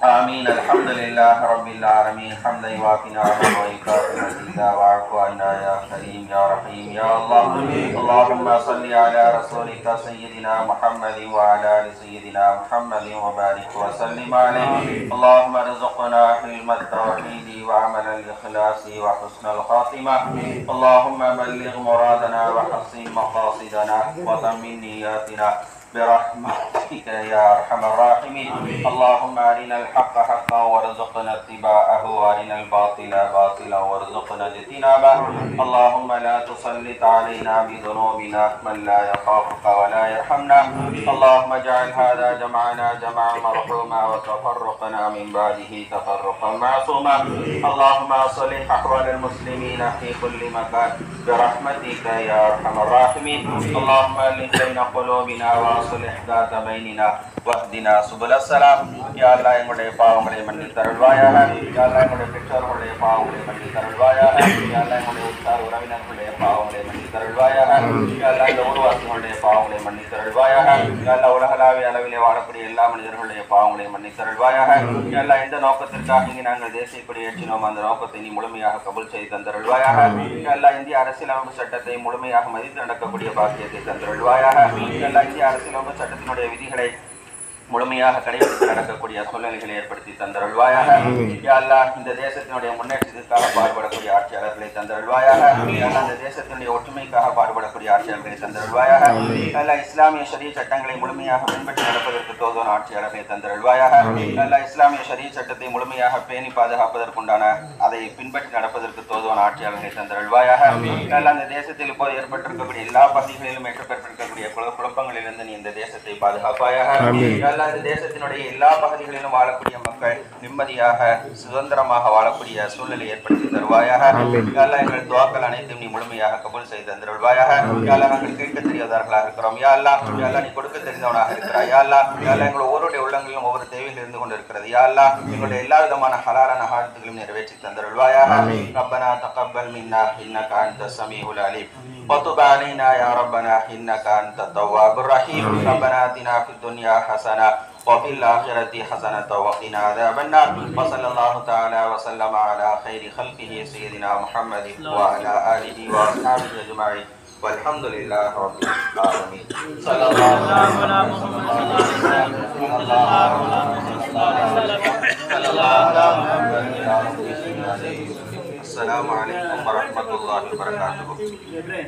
آمين. الحمد لله رب العالمين حمدا يوافي نعمه ويكافئ مزيدا واعف عنا يا كريم يا رحيم يا الله. اللهم صل على رسولك سيدنا محمد وعلى آل سيدنا محمد وبارك وسلم عليه. اللهم ارزقنا علم التوحيد وعمل الإخلاص وحسن الخاتمة. اللهم بلغ مرادنا وحسن مقاصدنا وتمم نياتنا برحمتك يا أرحم الراحمين. اللهم أرنا الحق حقا وارزقنا اتباعه وأرنا الباطل باطلا وارزقنا اجتنابه. اللهم لا تسلط علينا بذنوبنا من لا يخافك ولا يرحمنا. اللهم اجعل هذا جمعنا جمعا مرحوما وتفرقنا من بعده تفرقا معصوما. اللهم أصلح أحوال المسلمين في كل مكان برحمتك يا أرحم الراحمين. اللهم ألف بين قلوبنا واصلح ذات بيننا واهدنا سبل السلام. يا الله எங்களுடைய பாவங்களை மன்னித்து அருள்வாயாக. யா அல்லாஹ் எங்களுடைய பெற்றோர்களுடைய பாவங்களை மன்னித்து அருள்வாயாக. யா அல்லாஹ் எங்களுடைய உற்றார் உறவினர்களுடைய பாவங்களை மன்னித்து அருள்வாயாக. யா அல்லாஹ் இந்த ஊர்வாசிகளுடைய பாவங்களை மன்னித்து அருள்வாயாக. யா அல்லாஹ் உலகளாவிய அளவிலே வாழக்கூடிய எல்லா மனிதர்களுடைய பாவங்களை மன்னித்து அருள்வாயாக. யா அல்லாஹ் எந்த நோக்கத்திற்காக இங்கே நாங்கள் தேசிய கொடி ஏற்றினோம் அந்த நோக்கத்தை நீ முழுமையாக கபூல் செய்து தந்தருள்வாயாக. யா அல்லாஹ் இந்திய அரசியலமைப்பு சட்டத்தை முழுமையாக மதித்து நடக்கக்கூடிய பாக்கியத்தை தந்தருள்வாயாக. யா அல்லாஹ் இந்திய அரசியலமைப்பு சட்டத்தினுடைய விதிகளை முழுமையாக கடைபிடித்து நடக்கக்கூடிய சூழ்நிலைகளை ஏற்படுத்தி தந்தருள்வாயாக. யா அல்லாஹ் இந்த தேசத்தினுடைய முன்னேற்றத்திற்காக பாடுபடக்கூடிய ஆட்சியாளர்களை தந்தருள்வாயாக. யா அல்லாஹ் இந்த தேசத்தினுடைய ஒற்றுமைக்காக பாடுபடக்கூடிய ஆட்சியாளர்களை தந்தருள்வாயாக. யா அல்லாஹ் இஸ்லாமிய ஷரிய சட்டங்களை முழுமையாக பின்பற்றி நடப்பதற்கு தோதுவான ஆட்சியாளர்களை தந்தருள்வாயாக. யா அல்லாஹ் இஸ்லாமிய ஷரிய சட்டத்தை முழுமையாக பேணி பாதுகாப்பதற்குண்டான அதை பின்பற்றி நடப்பதற்கு தோதுவான ஆட்சியாளர்களை தந்தருள்வாயாக. யா அல்லாஹ் இந்த தேசத்தில் இப்போது ஏற்பட்டிருக்கக்கூடிய எல்லா பகுதிகளிலும் ஏற்பட்டிருக்கக்கூடிய குழப்பங்களிலிருந்து நீ இந்த தேசத்தை பாதுகாப்பாயாக. இந்த தேசத்தினுடைய எல்லா பகுதிகளிலும் வாழக்கூடிய மக்கள் நிம்மதியாக சுதந்திரமாக வாழக்கூடிய சூழ்நிலை ஏற்படுத்தி தருவாயாக. எங்கள் துவாக்கள் அனைத்தும் நீ முழுமையாக கபூல் செய்து தந்தருள்வாயாக. நாங்கள் கேட்க தெரியாதவர்களாக இருக்கிறோம். யா அல்லாஹ் நீ கொடுக்க தெரிந்தவனாக இருக்கிறாய். யா அல்லாஹ் எங்கள் ஒவ்வொருடைய உள்ளங்களிலும் ஒவ்வொரு தேவையில் இருந்து கொண்டிருக்கிறது. யா அல்லாஹ் எங்களுடைய எல்லா விதமான ஹலாலான ஹாஜத்துகளையும் நிறைவேற்றி தந்தருள்வாயாக. ரப்பனா தகப்பல் மின்னா இன்னக அன்த ஸமீஉல் அலீம் وتب علينا يا ربنا إنك أنت التواب الرحيم. ربنا آتنا في الدنيا حسنة وفي الآخرة حسنة وقنا عذاب النار. وصلى الله تعالى وسلم على خير خلقه سيدنا محمد وعلى آله وأصحابه أجمعين والحمد لله رب العالمين. صلى الله على محمد அஸ்ஸலாமு அலைக்கும் வரஹ்மத்துல்லாஹி வபரகாத்துஹு.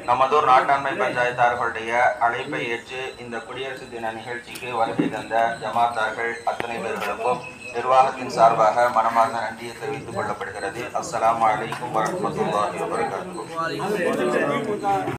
நமதூர் நாட்டாண்மை பஞ்சாயத்தார்களுடைய அழைப்பை ஏற்று இந்த குடியரசு தின நிகழ்ச்சிக்கு வருகை தந்த ஜமாத்தார்கள் அத்தனை பேர்களுக்கும் நிர்வாகத்தின் சார்பாக மனமார்ந்த நன்றியை தெரிவித்துக் கொள்ளப்படுகிறது. அஸ்ஸலாமு அலைக்கும் வரஹ்மத்துல்லாஹி வபரகாத்துஹு.